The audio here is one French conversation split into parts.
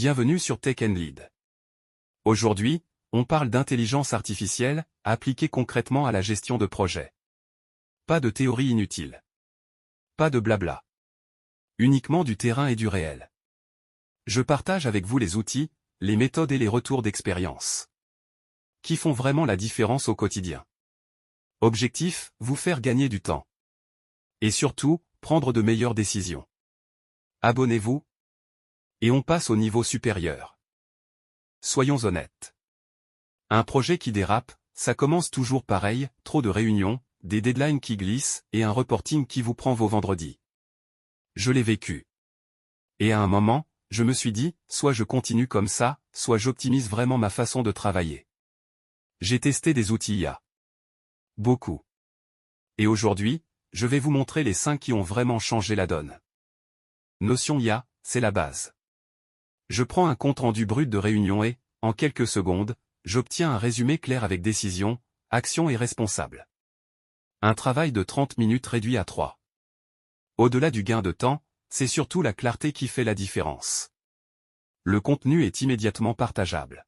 Bienvenue sur Tech & Lead. Aujourd'hui, on parle d'intelligence artificielle, appliquée concrètement à la gestion de projets. Pas de théorie inutile. Pas de blabla. Uniquement du terrain et du réel. Je partage avec vous les outils, les méthodes et les retours d'expérience qui font vraiment la différence au quotidien. Objectif, vous faire gagner du temps. Et surtout, prendre de meilleures décisions. Abonnez-vous. Et on passe au niveau supérieur. Soyons honnêtes. Un projet qui dérape, ça commence toujours pareil, trop de réunions, des deadlines qui glissent et un reporting qui vous prend vos vendredis. Je l'ai vécu. Et à un moment, je me suis dit, soit je continue comme ça, soit j'optimise vraiment ma façon de travailler. J'ai testé des outils IA. Beaucoup. Et aujourd'hui, je vais vous montrer les 5 qui ont vraiment changé la donne. Notion IA, c'est la base. Je prends un compte-rendu brut de réunion et, en quelques secondes, j'obtiens un résumé clair avec décision, action et responsable. Un travail de 30 minutes réduit à 3. Au-delà du gain de temps, c'est surtout la clarté qui fait la différence. Le contenu est immédiatement partageable.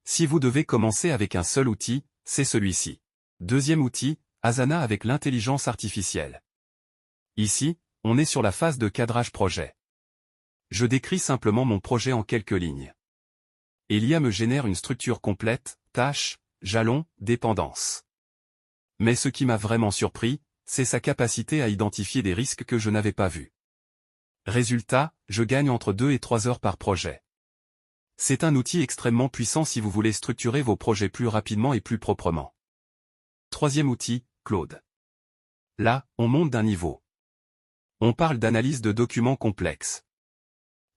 Si vous devez commencer avec un seul outil, c'est celui-ci. Deuxième outil, Asana avec l'intelligence artificielle. Ici, on est sur la phase de cadrage projet. Je décris simplement mon projet en quelques lignes. Et l'IA me génère une structure complète, tâches, jalons, dépendances. Mais ce qui m'a vraiment surpris, c'est sa capacité à identifier des risques que je n'avais pas vus. Résultat, je gagne entre 2 et 3 heures par projet. C'est un outil extrêmement puissant si vous voulez structurer vos projets plus rapidement et plus proprement. Troisième outil, Claude. Là, on monte d'un niveau. On parle d'analyse de documents complexes.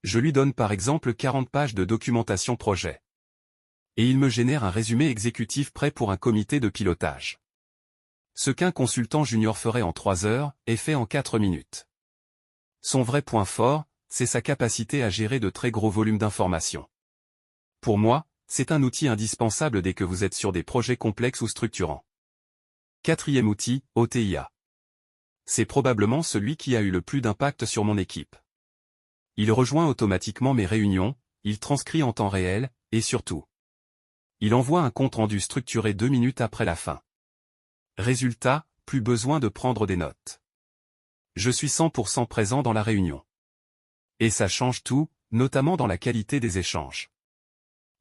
Je lui donne par exemple 40 pages de documentation projet. Et il me génère un résumé exécutif prêt pour un comité de pilotage. Ce qu'un consultant junior ferait en 3 heures, est fait en 4 minutes. Son vrai point fort, c'est sa capacité à gérer de très gros volumes d'informations. Pour moi, c'est un outil indispensable dès que vous êtes sur des projets complexes ou structurants. Quatrième outil, OTIA. C'est probablement celui qui a eu le plus d'impact sur mon équipe. Il rejoint automatiquement mes réunions, il transcrit en temps réel, et surtout, il envoie un compte-rendu structuré 2 minutes après la fin. Résultat, plus besoin de prendre des notes. Je suis 100% présent dans la réunion. Et ça change tout, notamment dans la qualité des échanges.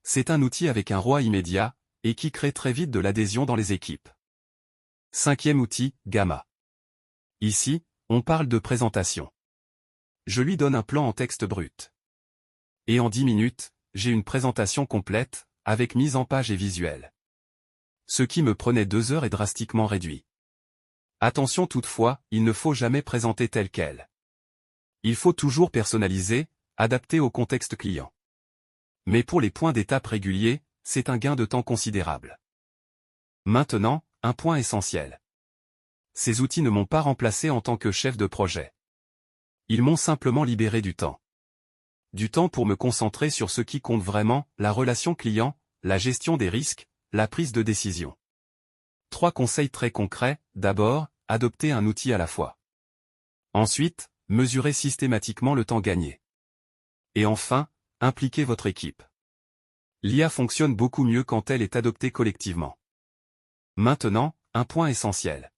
C'est un outil avec un ROI immédiat, et qui crée très vite de l'adhésion dans les équipes. Cinquième outil, Gamma. Ici, on parle de présentation. Je lui donne un plan en texte brut. Et en 10 minutes, j'ai une présentation complète, avec mise en page et visuel. Ce qui me prenait 2 heures est drastiquement réduit. Attention toutefois, il ne faut jamais présenter tel quel. Il faut toujours personnaliser, adapter au contexte client. Mais pour les points d'étape réguliers, c'est un gain de temps considérable. Maintenant, un point essentiel. Ces outils ne m'ont pas remplacé en tant que chef de projet. Ils m'ont simplement libéré du temps. Du temps pour me concentrer sur ce qui compte vraiment, la relation client, la gestion des risques, la prise de décision. 3 conseils très concrets. D'abord, adoptez un outil à la fois. Ensuite, mesurez systématiquement le temps gagné. Et enfin, impliquez votre équipe. L'IA fonctionne beaucoup mieux quand elle est adoptée collectivement. Maintenant, un point essentiel.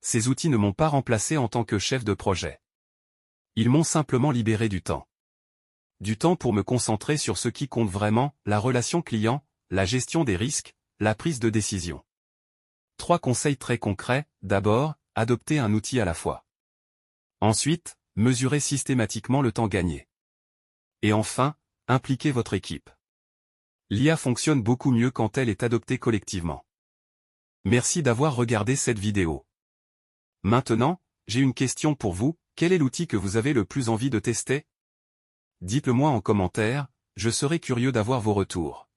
Ces outils ne m'ont pas remplacé en tant que chef de projet. Ils m'ont simplement libéré du temps. Du temps pour me concentrer sur ce qui compte vraiment, la relation client, la gestion des risques, la prise de décision. 3 conseils très concrets. D'abord, adoptez un outil à la fois. Ensuite, mesurez systématiquement le temps gagné. Et enfin, impliquez votre équipe. L'IA fonctionne beaucoup mieux quand elle est adoptée collectivement. Merci d'avoir regardé cette vidéo. Maintenant, j'ai une question pour vous. Quel est l'outil que vous avez le plus envie de tester? Dites-le moi en commentaire, je serai curieux d'avoir vos retours.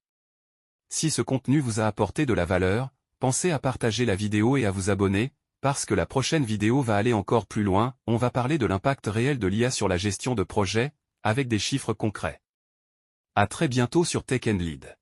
Si ce contenu vous a apporté de la valeur, pensez à partager la vidéo et à vous abonner, parce que la prochaine vidéo va aller encore plus loin, on va parler de l'impact réel de l'IA sur la gestion de projet, avec des chiffres concrets. À très bientôt sur Tech & Lead.